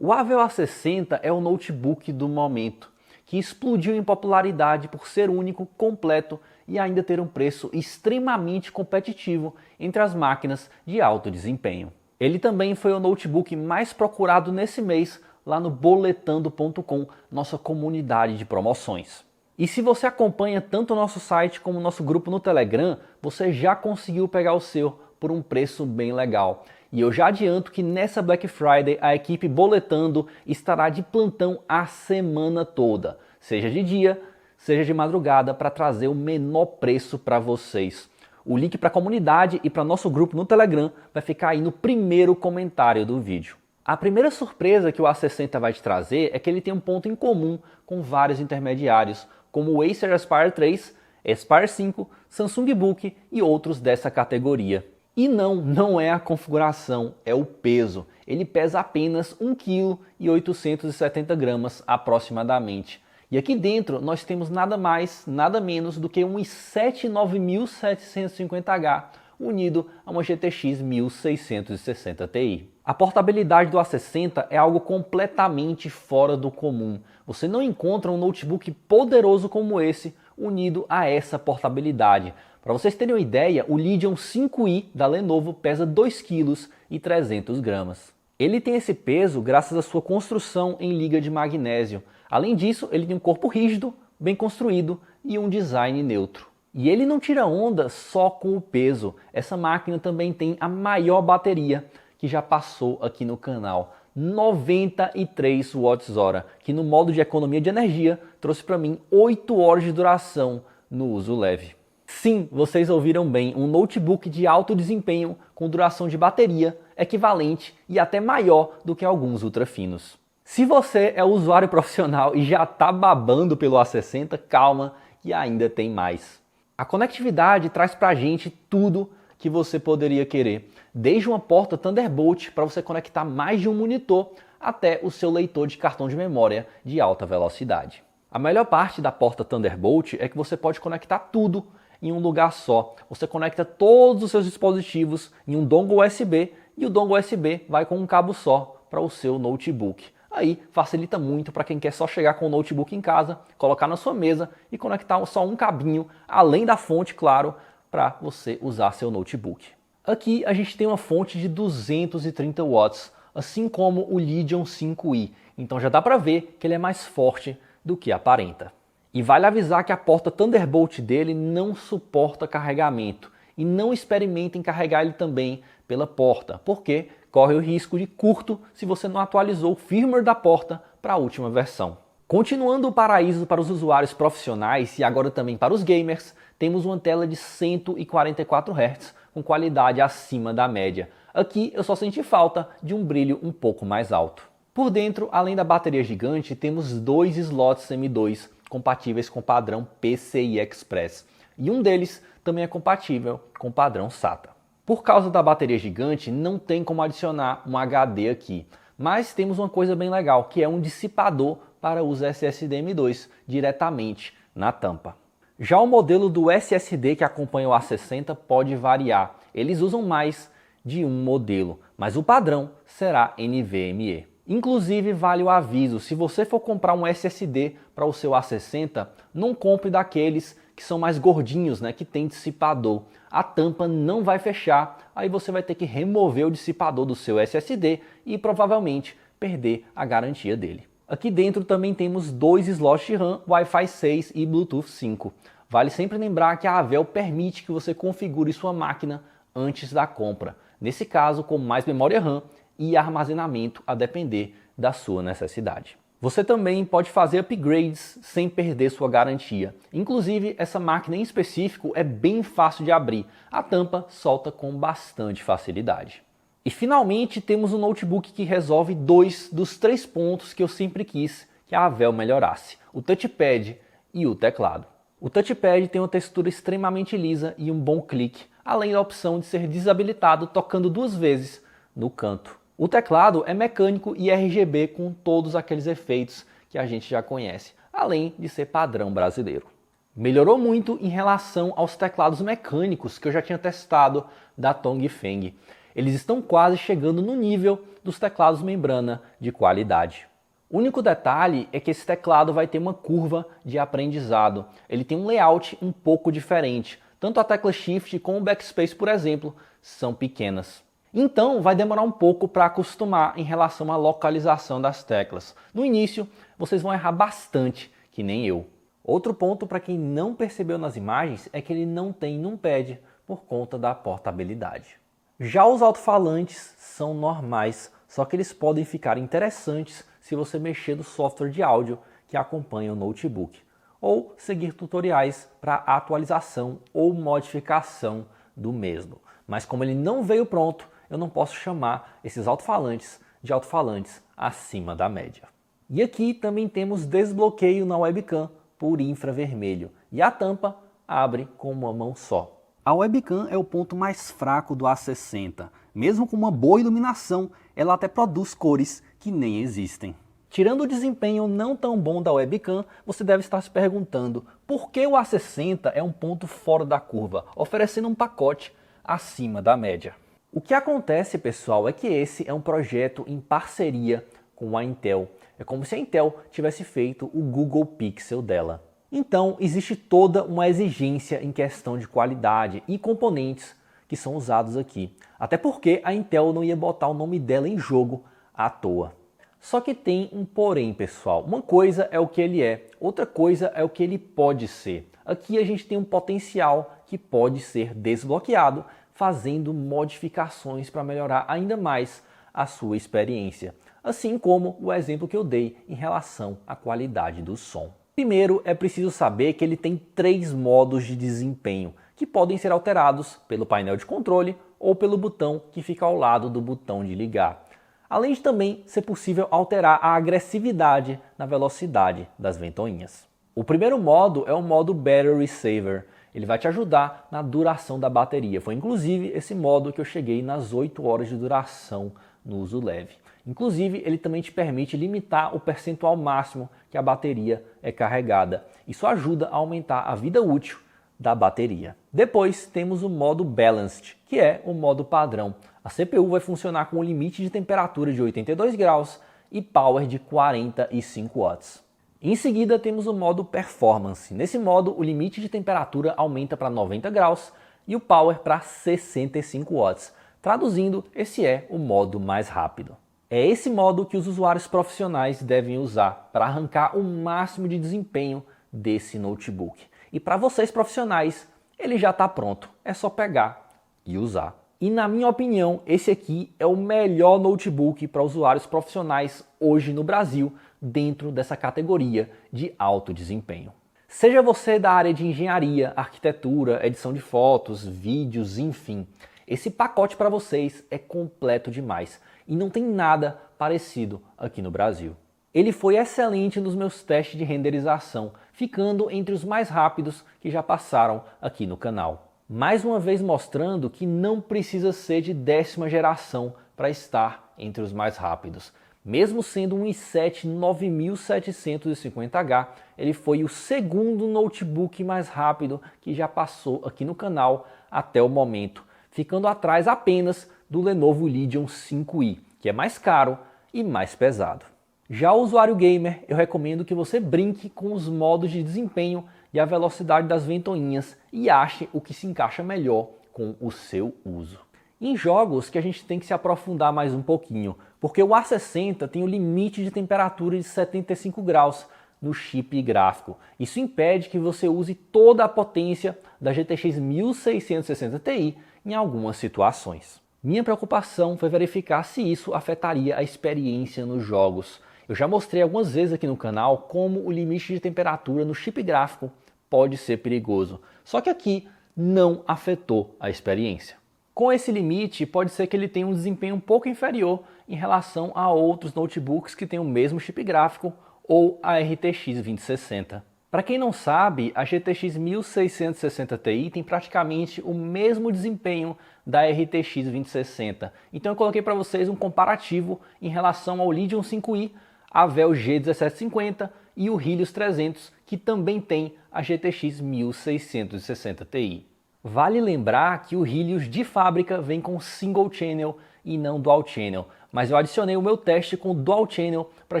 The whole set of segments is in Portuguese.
O Avel A60 é o notebook do momento, que explodiu em popularidade por ser único, completo e ainda ter um preço extremamente competitivo entre as máquinas de alto desempenho. Ele também foi o notebook mais procurado nesse mês lá no boletando.com, nossa comunidade de promoções. E se você acompanha tanto o nosso site como o nosso grupo no Telegram, você já conseguiu pegar o seu por um preço bem legal. E eu já adianto que nessa Black Friday a equipe Boletando estará de plantão a semana toda, seja de dia, seja de madrugada, para trazer o menor preço para vocês. O link para a comunidade e para nosso grupo no Telegram vai ficar aí no primeiro comentário do vídeo. A primeira surpresa que o A60 vai te trazer é que ele tem um ponto em comum com vários intermediários, como o Acer Aspire 3, Aspire 5, Samsung Book e outros dessa categoria. E não é a configuração, é o peso. Ele pesa apenas 1,870 kg aproximadamente. E aqui dentro nós temos nada mais, nada menos do que um i7 9750H unido a uma GTX 1660 Ti. A portabilidade do A60 é algo completamente fora do comum. Você não encontra um notebook poderoso como esse unido a essa portabilidade. Para vocês terem uma ideia, o Legion 5i da Lenovo pesa 2,3 kg. Ele tem esse peso graças à sua construção em liga de magnésio. Além disso, ele tem um corpo rígido, bem construído e um design neutro. E ele não tira onda só com o peso. Essa máquina também tem a maior bateria que já passou aqui no canal. 93 Wh, que no modo de economia de energia trouxe para mim 8 horas de duração no uso leve. Sim, vocês ouviram bem, um notebook de alto desempenho com duração de bateria equivalente e até maior do que alguns ultrafinos. Se você é usuário profissional e já está babando pelo A60, calma que ainda tem mais. A conectividade traz pra gente tudo que você poderia querer, desde uma porta Thunderbolt para você conectar mais de um monitor até o seu leitor de cartão de memória de alta velocidade. A melhor parte da porta Thunderbolt é que você pode conectar tudo em um lugar só. Você conecta todos os seus dispositivos em um dongle USB e o dongle USB vai com um cabo só para o seu notebook. Aí facilita muito para quem quer só chegar com o notebook em casa, colocar na sua mesa e conectar só um cabinho, além da fonte, claro, para você usar seu notebook. Aqui a gente tem uma fonte de 230 watts, assim como o Legion 5i, então já dá para ver que ele é mais forte do que aparenta. E vale avisar que a porta Thunderbolt dele não suporta carregamento e não experimentem carregar ele também pela porta, porque corre o risco de curto se você não atualizou o firmware da porta para a última versão. Continuando o paraíso para os usuários profissionais e agora também para os gamers, temos uma tela de 144 Hz com qualidade acima da média. Aqui eu só senti falta de um brilho um pouco mais alto. Por dentro, além da bateria gigante, temos dois slots M2 compatíveis com o padrão PCI Express e um deles também é compatível com o padrão SATA. Por causa da bateria gigante, não tem como adicionar um HD aqui, mas temos uma coisa bem legal, que é um dissipador para os SSD M2 diretamente na tampa. Já o modelo do SSD que acompanha o A60 pode variar, eles usam mais de um modelo, mas o padrão será NVMe. Inclusive vale o aviso, se você for comprar um SSD para o seu A60, não compre daqueles que são mais gordinhos, que tem dissipador. A tampa não vai fechar, aí você vai ter que remover o dissipador do seu SSD e provavelmente perder a garantia dele. Aqui dentro também temos dois slots de RAM, Wi-Fi 6 e Bluetooth 5. Vale sempre lembrar que a Avel permite que você configure sua máquina antes da compra. Nesse caso, com mais memória RAM e armazenamento a depender da sua necessidade. Você também pode fazer upgrades sem perder sua garantia. Inclusive, essa máquina em específico é bem fácil de abrir. A tampa solta com bastante facilidade. E finalmente temos um notebook que resolve dois dos três pontos que eu sempre quis que a Avel melhorasse: o touchpad e o teclado. O touchpad tem uma textura extremamente lisa e um bom clique, além da opção de ser desabilitado tocando 2 vezes no canto. O teclado é mecânico e RGB com todos aqueles efeitos que a gente já conhece, além de ser padrão brasileiro. Melhorou muito em relação aos teclados mecânicos que eu já tinha testado da Tongfeng. Eles estão quase chegando no nível dos teclados membrana de qualidade. O único detalhe é que esse teclado vai ter uma curva de aprendizado. Ele tem um layout um pouco diferente. Tanto a tecla Shift como o Backspace, por exemplo, são pequenas. Então vai demorar um pouco para acostumar em relação à localização das teclas. No início, vocês vão errar bastante, que nem eu. Outro ponto para quem não percebeu nas imagens é que ele não tem numpad por conta da portabilidade. Já os alto-falantes são normais, só que eles podem ficar interessantes se você mexer no software de áudio que acompanha o notebook, ou seguir tutoriais para atualização ou modificação do mesmo. Mas como ele não veio pronto, eu não posso chamar esses alto-falantes de alto-falantes acima da média. E aqui também temos desbloqueio na webcam por infravermelho, e a tampa abre com uma mão só. A webcam é o ponto mais fraco do A60. Mesmo com uma boa iluminação, ela até produz cores que nem existem. Tirando o desempenho não tão bom da webcam, você deve estar se perguntando por que o A60 é um ponto fora da curva, oferecendo um pacote acima da média. O que acontece, pessoal, é que esse é um projeto em parceria com a Intel. É como se a Intel tivesse feito o Google Pixel dela. Então, existe toda uma exigência em questão de qualidade e componentes que são usados aqui. Até porque a Intel não ia botar o nome dela em jogo à toa. Só que tem um porém, pessoal. Uma coisa é o que ele é, outra coisa é o que ele pode ser. Aqui a gente tem um potencial que pode ser desbloqueado, fazendo modificações para melhorar ainda mais a sua experiência. Assim como o exemplo que eu dei em relação à qualidade do som. Primeiro, é preciso saber que ele tem 3 modos de desempenho, que podem ser alterados pelo painel de controle ou pelo botão que fica ao lado do botão de ligar. Além de também ser possível alterar a agressividade na velocidade das ventoinhas. O primeiro modo é o modo Battery Saver. Ele vai te ajudar na duração da bateria. Foi inclusive esse modo que eu cheguei nas 8 horas de duração no uso leve. Inclusive, ele também te permite limitar o percentual máximo que a bateria é carregada. Isso ajuda a aumentar a vida útil da bateria. Depois temos o modo Balanced, que é o modo padrão. A CPU vai funcionar com um limite de temperatura de 82 graus e power de 45 watts. Em seguida temos o modo Performance. Nesse modo, o limite de temperatura aumenta para 90 graus e o power para 65 watts. Traduzindo, esse é o modo mais rápido. É esse modo que os usuários profissionais devem usar para arrancar o máximo de desempenho desse notebook. E para vocês profissionais, ele já está pronto, é só pegar e usar. E na minha opinião, esse aqui é o melhor notebook para usuários profissionais hoje no Brasil, dentro dessa categoria de alto desempenho. Seja você da área de engenharia, arquitetura, edição de fotos, vídeos, enfim, esse pacote para vocês é completo demais e não tem nada parecido aqui no Brasil. Ele foi excelente nos meus testes de renderização, ficando entre os mais rápidos que já passaram aqui no canal. Mais uma vez mostrando que não precisa ser de 10ª geração para estar entre os mais rápidos. Mesmo sendo um i7 9750H, ele foi o segundo notebook mais rápido que já passou aqui no canal até o momento, ficando atrás apenas do Lenovo Legion 5i, que é mais caro e mais pesado. Já o usuário gamer, eu recomendo que você brinque com os modos de desempenho e a velocidade das ventoinhas e ache o que se encaixa melhor com o seu uso. Em jogos que a gente tem que se aprofundar mais um pouquinho, porque o A60 tem o limite de temperatura de 75 graus no chip gráfico. Isso impede que você use toda a potência da GTX 1660 Ti em algumas situações. Minha preocupação foi verificar se isso afetaria a experiência nos jogos. Eu já mostrei algumas vezes aqui no canal como o limite de temperatura no chip gráfico pode ser perigoso. Só que aqui não afetou a experiência. Com esse limite, pode ser que ele tenha um desempenho um pouco inferior em relação a outros notebooks que têm o mesmo chip gráfico ou a RTX 2060. Para quem não sabe, a GTX 1660 Ti tem praticamente o mesmo desempenho da RTX 2060. Então eu coloquei para vocês um comparativo em relação ao Legion 5i, a Vel G1750 e o Helios 300, que também tem a GTX 1660 Ti. Vale lembrar que o Helios de fábrica vem com single channel e não dual channel, mas eu adicionei o meu teste com dual channel para a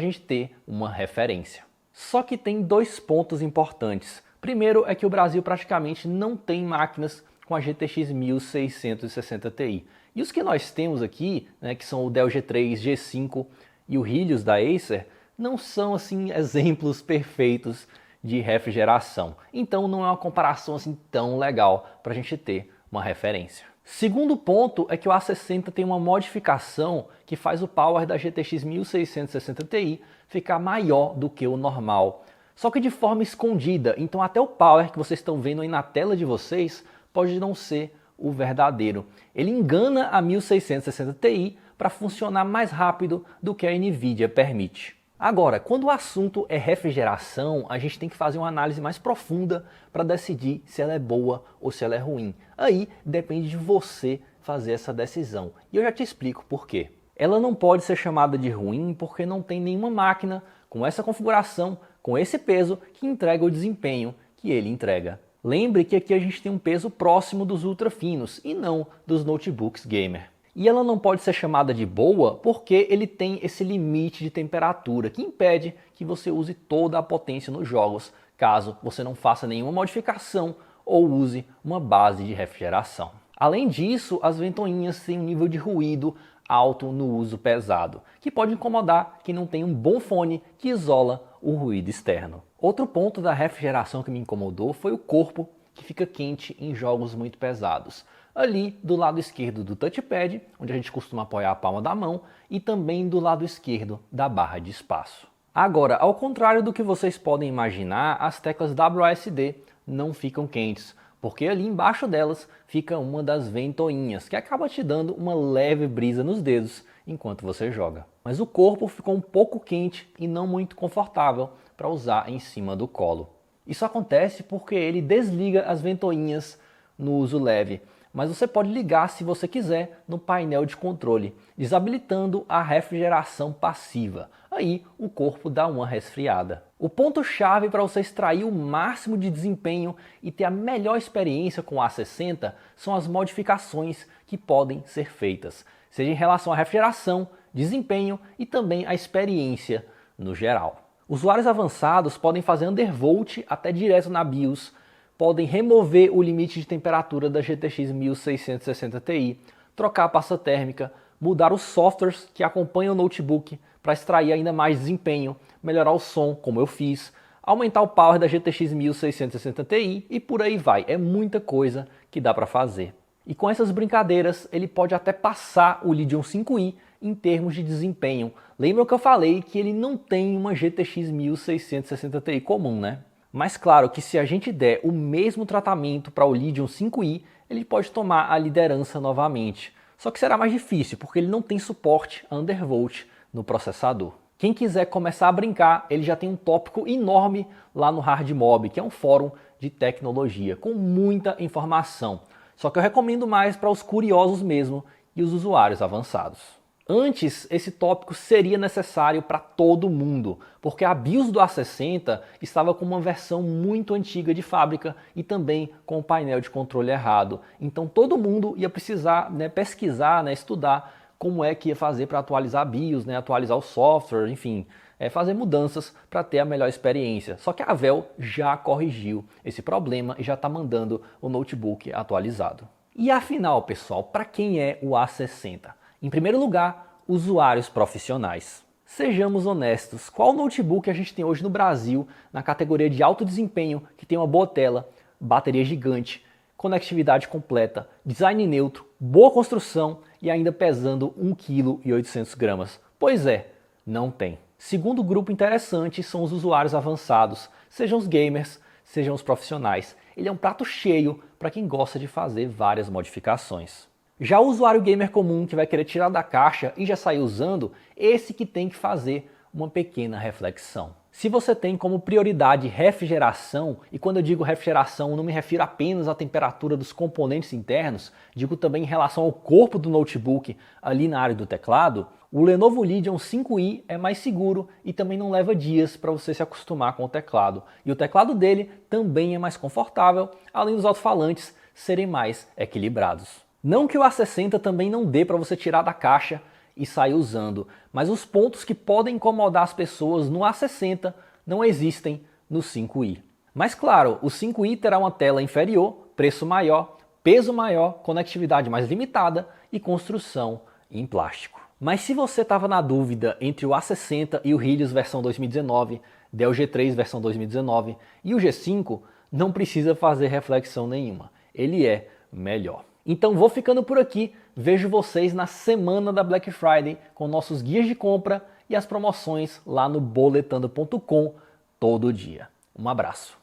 gente ter uma referência. Só que tem dois pontos importantes. Primeiro é que o Brasil praticamente não tem máquinas com a GTX 1660 Ti. E os que nós temos aqui, né, que são o Dell G3, G5 e o Helios da Acer, não são assim exemplos perfeitos de refrigeração. Então não é uma comparação assim tão legal para a gente ter uma referência. Segundo ponto é que o A60 tem uma modificação que faz o power da GTX 1660 Ti ficar maior do que o normal. Só que de forma escondida, então até o power que vocês estão vendo aí na tela de vocês pode não ser o verdadeiro. Ele engana a 1660 Ti para funcionar mais rápido do que a Nvidia permite. Agora, quando o assunto é refrigeração, a gente tem que fazer uma análise mais profunda para decidir se ela é boa ou se ela é ruim. Aí depende de você fazer essa decisão. E eu já te explico por quê. Ela não pode ser chamada de ruim porque não tem nenhuma máquina com essa configuração, com esse peso, que entrega o desempenho que ele entrega. Lembre que aqui a gente tem um peso próximo dos ultra finos e não dos notebooks gamer. E ela não pode ser chamada de boa porque ele tem esse limite de temperatura que impede que você use toda a potência nos jogos, caso você não faça nenhuma modificação ou use uma base de refrigeração. Além disso, as ventoinhas têm um nível de ruído alto no uso pesado, que pode incomodar quem não tem um bom fone que isola o ruído externo. Outro ponto da refrigeração que me incomodou foi o corpo que fica quente em jogos muito pesados. Ali do lado esquerdo do touchpad, onde a gente costuma apoiar a palma da mão, e também do lado esquerdo da barra de espaço. Agora, ao contrário do que vocês podem imaginar, as teclas WASD não ficam quentes, porque ali embaixo delas fica uma das ventoinhas, que acaba te dando uma leve brisa nos dedos enquanto você joga. Mas o corpo ficou um pouco quente e não muito confortável para usar em cima do colo. Isso acontece porque ele desliga as ventoinhas no uso leve, mas você pode ligar se você quiser no painel de controle, desabilitando a refrigeração passiva. Aí o corpo dá uma resfriada. O ponto-chave para você extrair o máximo de desempenho e ter a melhor experiência com o A60 são as modificações que podem ser feitas, seja em relação à refrigeração, desempenho e também a experiência no geral. Usuários avançados podem fazer undervolt até direto na BIOS, podem remover o limite de temperatura da GTX 1660 Ti, trocar a pasta térmica, mudar os softwares que acompanham o notebook para extrair ainda mais desempenho, melhorar o som, como eu fiz, aumentar o power da GTX 1660 Ti e por aí vai. É muita coisa que dá para fazer. E com essas brincadeiras, ele pode até passar o Legion 5i em termos de desempenho. Lembra que eu falei que ele não tem uma GTX 1660 Ti comum, né? Mas claro que se a gente der o mesmo tratamento para o Legion 5i, ele pode tomar a liderança novamente. Só que será mais difícil, porque ele não tem suporte a undervolt no processador. Quem quiser começar a brincar, ele já tem um tópico enorme lá no HardMob, que é um fórum de tecnologia, com muita informação. Só que eu recomendo mais para os curiosos mesmo e os usuários avançados. Antes, esse tópico seria necessário para todo mundo, porque a BIOS do A60 estava com uma versão muito antiga de fábrica e também com o painel de controle errado. Então todo mundo ia precisar pesquisar, estudar como é que ia fazer para atualizar a BIOS, atualizar o software, enfim, fazer mudanças para ter a melhor experiência. Só que a Vel já corrigiu esse problema e já está mandando o notebook atualizado. E afinal, pessoal, para quem é o A60? Em primeiro lugar, usuários profissionais. Sejamos honestos, qual notebook a gente tem hoje no Brasil na categoria de alto desempenho que tem uma boa tela, bateria gigante, conectividade completa, design neutro, boa construção e ainda pesando 1,8 kg? Pois é, não tem. Segundo grupo interessante são os usuários avançados, sejam os gamers, sejam os profissionais. Ele é um prato cheio para quem gosta de fazer várias modificações. Já o usuário gamer comum que vai querer tirar da caixa e já sair usando, esse que tem que fazer uma pequena reflexão. Se você tem como prioridade refrigeração, e quando eu digo refrigeração não me refiro apenas à temperatura dos componentes internos, digo também em relação ao corpo do notebook ali na área do teclado, o Lenovo Legion 5i é mais seguro e também não leva dias para você se acostumar com o teclado. E o teclado dele também é mais confortável, além dos alto-falantes serem mais equilibrados. Não que o A60 também não dê para você tirar da caixa e sair usando, mas os pontos que podem incomodar as pessoas no A60 não existem no 5i. Mas claro, o 5i terá uma tela inferior, preço maior, peso maior, conectividade mais limitada e construção em plástico. Mas se você estava na dúvida entre o A60 e o Helios versão 2019, Dell G3 versão 2019 e o G5, não precisa fazer reflexão nenhuma. Ele é melhor. Então vou ficando por aqui, vejo vocês na semana da Black Friday com nossos guias de compra e as promoções lá no boletando.com todo dia. Um abraço.